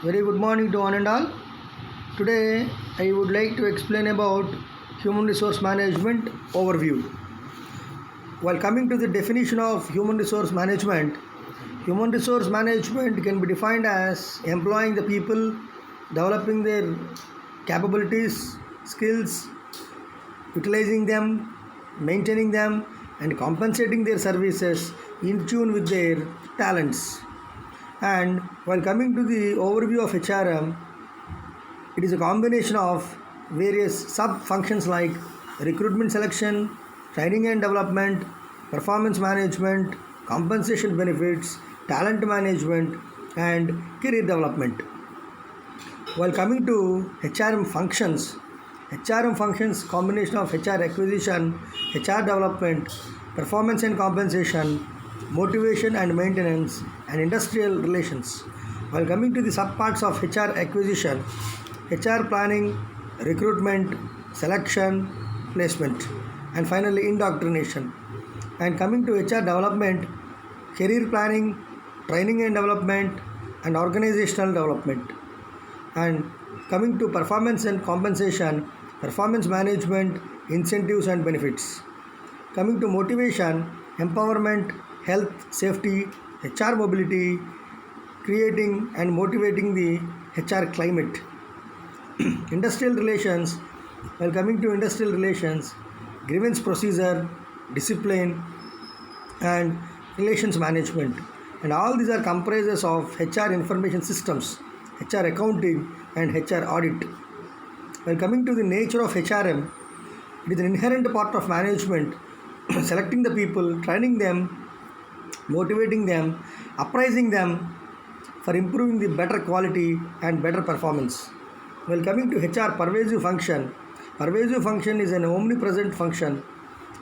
Very good morning to one and all. Today I would like to explain about human resource management overview. While coming to the definition of human resource management can be defined as employing the people, developing their capabilities, skills, utilizing them, maintaining them, and compensating their services in tune with their talents. And while coming to the overview of HRM, it is a combination of various sub functions like recruitment selection, training and development, performance management, compensation benefits, talent management, and career development. While coming to HRM functions combination of HR acquisition, HR development, performance and compensation, motivation and maintenance, and industrial relations. While coming to the subparts of HR acquisition, HR planning, recruitment, selection, placement, and finally indoctrination. And coming to HR development, career planning, training and development, and organizational development. And coming to performance and compensation, performance management, incentives and benefits. Coming to motivation, empowerment, health, safety, HR mobility, creating and motivating the HR climate. Industrial relations, while coming to industrial relations, grievance procedure, discipline, and relations management. And all these are comprises of HR information systems, HR accounting, and HR audit. While coming to the nature of HRM, it is an inherent part of management, selecting the people, training them, motivating them, apprising them for improving the better quality and better performance. While coming to HR pervasive function is an omnipresent function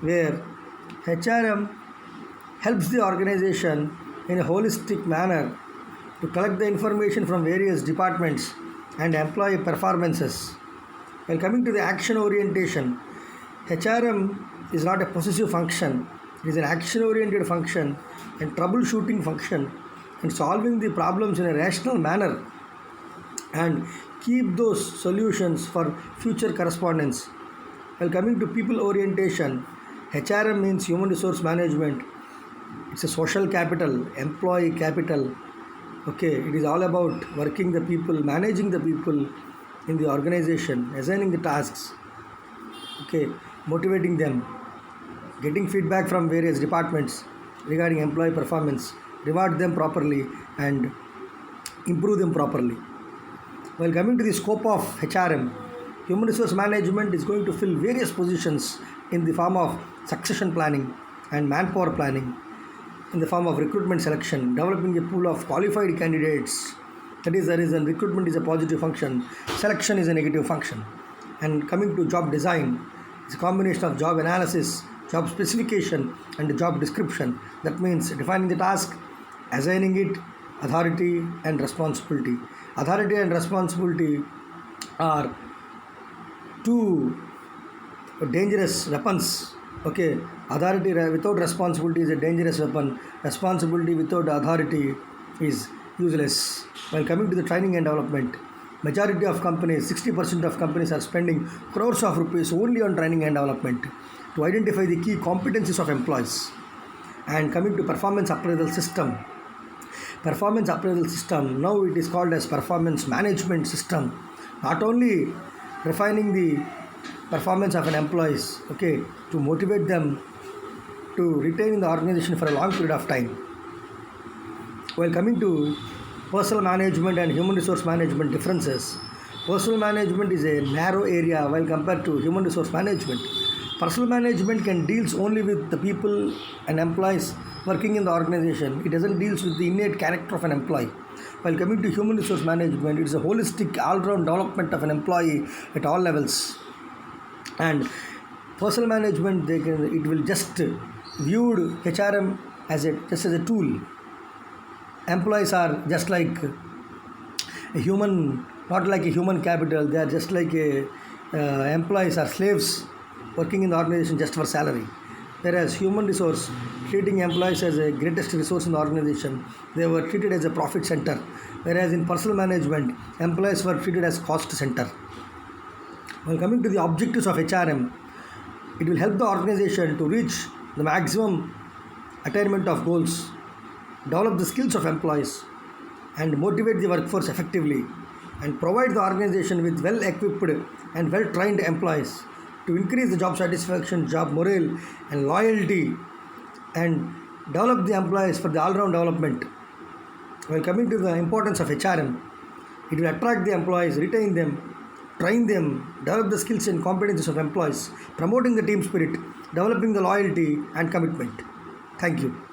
where HRM helps the organization in a holistic manner to collect the information from various departments and employee performances. While coming to the action orientation, HRM is not a possessive function, it is an action oriented function and troubleshooting function and solving the problems in a rational manner and keep those solutions for future correspondence. While coming to people orientation, HRM means human resource management. It's a social capital, employee capital. Okay, it is all about working the people, managing the people in the organization, assigning the tasks. Okay, motivating them, getting feedback from various departments regarding employee performance, reward them properly, and improve them properly. While coming to the scope of HRM, human resource management is going to fill various positions in the form of succession planning and manpower planning, in the form of recruitment selection, developing a pool of qualified candidates. That is the reason recruitment is a positive function, selection is a negative function. And coming to job design, it's a combination of job analysis, job specification, and job description. That means defining the task, assigning it, authority and responsibility. Authority and responsibility are two dangerous weapons. Okay, authority without responsibility is a dangerous weapon. Responsibility without authority is useless. While coming to the training and development, majority of companies, 60% of companies are spending crores of rupees only on training and development to identify the key competencies of employees. And coming to performance appraisal system, now it is called as performance management system. Not only refining the performance of an employees, okay, to motivate them to retain in the organization for a long period of time. While coming to personal management and human resource management differences, personal management is a narrow area while compared to human resource management. Personal management can deals only with the people and employees working in the organization. It doesn't deals with the innate character of an employee. While coming to human resource management, it is a holistic all-round development of an employee at all levels. And personal management, it will just viewed HRM as a tool. Employees are just like a human, not like a human capital. They are just like employees are slaves working in the organization just for salary. Whereas human resource, treating employees as a greatest resource in the organization, they were treated as a profit center. Whereas in personal management, employees were treated as cost center. While coming to the objectives of HRM, it will help the organization to reach the maximum attainment of goals, develop the skills of employees, and motivate the workforce effectively, and provide the organization with well equipped and well trained employees to increase the job satisfaction, job morale, and loyalty, and develop the employees for the all round development. While coming to the importance of HRM, it will attract the employees, retain them, train them, develop the skills and competencies of employees, promoting the team spirit, developing the loyalty and commitment. Thank you.